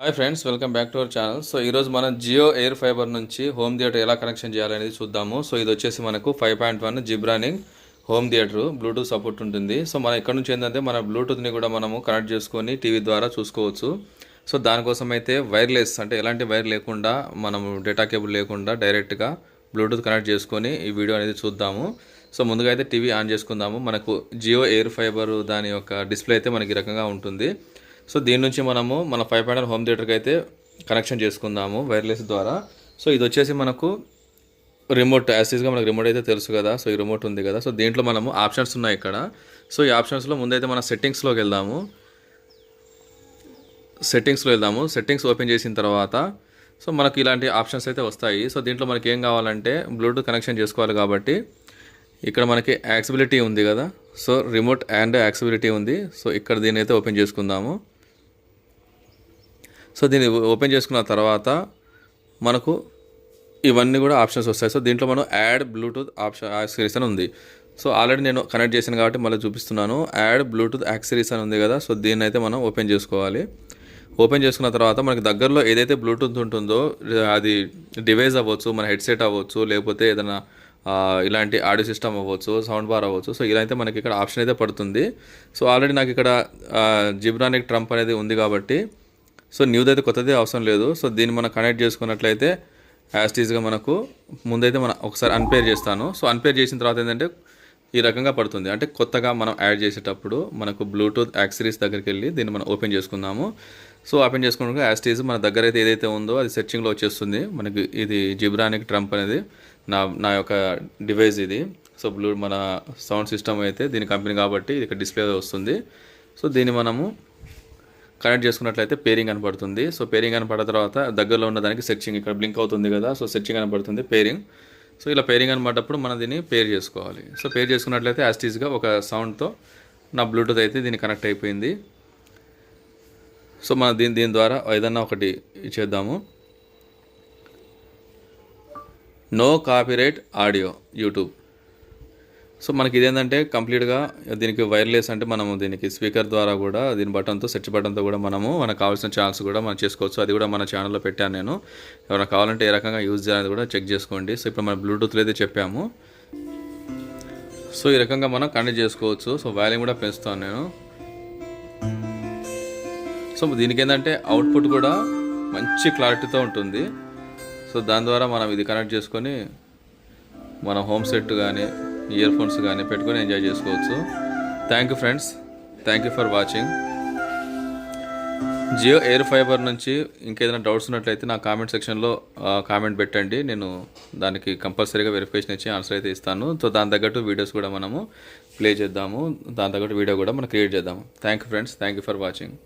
Hi friends, welcome back to our channel. So ఈరోజు మనం Jio air fiber నుంచి home theatre ఎలా కనెక్షన్ చేయాలనేది చూద్దాము. సో ఇది వచ్చేసి మనకు 5.1 జిబ్రానింగ్ హోమ్ థియేటర్ బ్లూటూత్ సపోర్ట్ ఉంటుంది. సో మనం ఇక్కడ నుంచి ఏంటంటే మన బ్లూటూత్ని కూడా మనము కనెక్ట్ చేసుకొని టీవీ ద్వారా చూసుకోవచ్చు. సో దానికోసం అయితే వైర్లెస్ అంటే ఎలాంటి వైర్ లేకుండా మనము డేటా కేబుల్ లేకుండా డైరెక్ట్గా బ్లూటూత్ కనెక్ట్ చేసుకొని ఈ వీడియో అనేది చూద్దాము. సో ముందుగా అయితే టీవీ ఆన్ చేసుకుందాము. మనకు జియో ఎయిర్ ఫైబర్ దాని యొక్క డిస్ప్లే అయితే మనకి ఈ రకంగా ఉంటుంది. సో దీని నుంచి మనము మన 5.1 హోమ్ థియేటర్కి అయితే కనెక్షన్ చేసుకుందాము వైర్లెస్ ద్వారా. సో ఇది వచ్చేసి మనకు రిమోట్ యాసిస్గా మనకు రిమోట్ అయితే తెలుసు కదా. సో ఈ రిమోట్ ఉంది కదా. సో దీంట్లో మనము ఆప్షన్స్ ఉన్నాయి ఇక్కడ. సో ఈ ఆప్షన్స్లో ముందైతే మన సెట్టింగ్స్లోకి వెళ్దాము. సెట్టింగ్స్ ఓపెన్ చేసిన తర్వాత సో మనకు ఇలాంటి ఆప్షన్స్ అయితే వస్తాయి. సో దీంట్లో మనకి ఏం కావాలంటే బ్లూటూత్ కనెక్షన్ చేసుకోవాలి కాబట్టి ఇక్కడ మనకి యాక్సెసిబిలిటీ ఉంది కదా. సో రిమోట్ అండ్ యాక్సెసిబిలిటీ ఉంది. సో ఇక్కడ దీన్ని అయితే ఓపెన్ చేసుకుందాము. సో దీన్ని ఓపెన్ చేసుకున్న తర్వాత మనకు ఇవన్నీ కూడా ఆప్షన్స్ వస్తాయి. సో దీంట్లో మనం యాడ్ బ్లూటూత్ ఆప్షన్ యాక్సెసరీస్ అని ఉంది. సో ఆల్రెడీ నేను కనెక్ట్ చేశాను కాబట్టి మళ్ళీ చూపిస్తున్నాను. యాడ్ బ్లూటూత్ యాక్సెసరీస్ అని ఉంది కదా. సో దీన్ని అయితే మనం ఓపెన్ చేసుకోవాలి. ఓపెన్ చేసుకున్న తర్వాత మనకి దగ్గరలో ఏదైతే బ్లూటూత్ ఉంటుందో అది డివైస్ అవ్వచ్చు, మన హెడ్సెట్ అవ్వచ్చు, లేకపోతే ఏదైనా ఇలాంటి ఆడియో సిస్టమ్ అవ్వచ్చు, సౌండ్ బార్ అవ్వచ్చు. సో ఇలా అయితే మనకి ఇక్కడ ఆప్షన్ అయితే పడుతుంది. సో ఆల్రెడీ నాకు ఇక్కడ జిబ్రానిక్ ట్రంప్ అనేది ఉంది కాబట్టి సో న్యూది అయితే కొత్తది అవసరం లేదు. సో దీన్ని మనం కనెక్ట్ చేసుకున్నట్లయితే యాస్టీస్గా మనకు ముందైతే మనం ఒకసారి అన్పేర్ చేస్తాను. సో అన్పేర్ చేసిన తర్వాత ఏంటంటే ఈ రకంగా పడుతుంది. అంటే కొత్తగా మనం యాడ్ చేసేటప్పుడు మనకు బ్లూటూత్ యాక్సెసరీస్ దగ్గరికి వెళ్ళి దీన్ని మనం ఓపెన్ చేసుకుందాము. సో ఓపెన్ చేసుకున్నాక యాస్టీస్ మన దగ్గర అయితే ఏదైతే ఉందో అది సెర్చింగ్లో వచ్చేస్తుంది. మనకి ఇది జిబ్రానిక్ ట్రంప్ అనేది నా యొక్క డివైస్ ఇది. సో మన సౌండ్ సిస్టమ్ అయితే దీని కంపెనీ కాబట్టి ఇది ఇక్కడ డిస్ప్లే వస్తుంది. సో దీన్ని మనము కనెక్ట్ చేసుకున్నట్లయితే పేరింగ్ కనపడుతుంది. సో పేరింగ్ కనపడిన తర్వాత దగ్గరలో ఉన్న దానికి సెర్చింగ్ ఇక్కడ బ్లింక్ అవుతుంది కదా. సో సెర్చింగ్ కనపడుతుంది పేరింగ్. సో ఇలా పేరింగ్ అనబడ్డప్పుడు మనం దీన్ని పేర్ చేసుకోవాలి. సో పేర్ చేసుకున్నట్లయితే యాస్టీస్గా ఒక సౌండ్తో నా బ్లూటూత్ అయితే దీన్ని కనెక్ట్ అయిపోయింది. సో మనం దీని ద్వారా ఏదన్నా ఒకటి చేద్దాము. No copyright audio YouTube. So మనకి ఇదేంటంటే కంప్లీట్గా దీనికి వైర్లెస్ అంటే మనము దీనికి స్పీకర్ ద్వారా కూడా దీని బటన్తో సెర్చ్ బటన్తో కూడా మనకు కావాల్సిన ఛానల్స్ కూడా మనం చేసుకోవచ్చు. అది కూడా మన ఛానల్లో పెట్టాను నేను. ఎవరైనా కావాలంటే ఏ రకంగా యూజ్ చేయాలని కూడా చెక్ చేసుకోండి. సో ఇప్పుడు మన బ్లూటూత్లో అయితే చెప్పాము. సో ఈ రకంగా మనం కనెక్ట్ చేసుకోవచ్చు. సో వాల్యూమ్ కూడా పెంచుతాను నేను. సో దీనికి ఏంటంటే అవుట్పుట్ కూడా మంచి క్లారిటీతో ఉంటుంది. సో దాని ద్వారా మనం ఇది కనెక్ట్ చేసుకొని మన హోమ్ సెట్ కానీ ఇయర్ ఫోన్స్ కానీ పెట్టుకొని ఎంజాయ్ చేసుకోవచ్చు. Thank you friends, thank you for watching. Jio air fiber నుంచి ఇంకేదైనా డౌట్స్ ఉన్నట్లయితే నా కామెంట్ సెక్షన్లో కామెంట్ పెట్టండి. నేను దానికి కంపల్సరీగా వెరిఫికేషన్ ఇచ్చి ఆన్సర్ అయితే ఇస్తాను. సో దాని తగ్గట్టు వీడియోస్ కూడా మనము ప్లే చేద్దాము. దాని తగ్గట్టు వీడియో కూడా మనం క్రియేట్ చేద్దాము. Thank you friends, thank you for watching.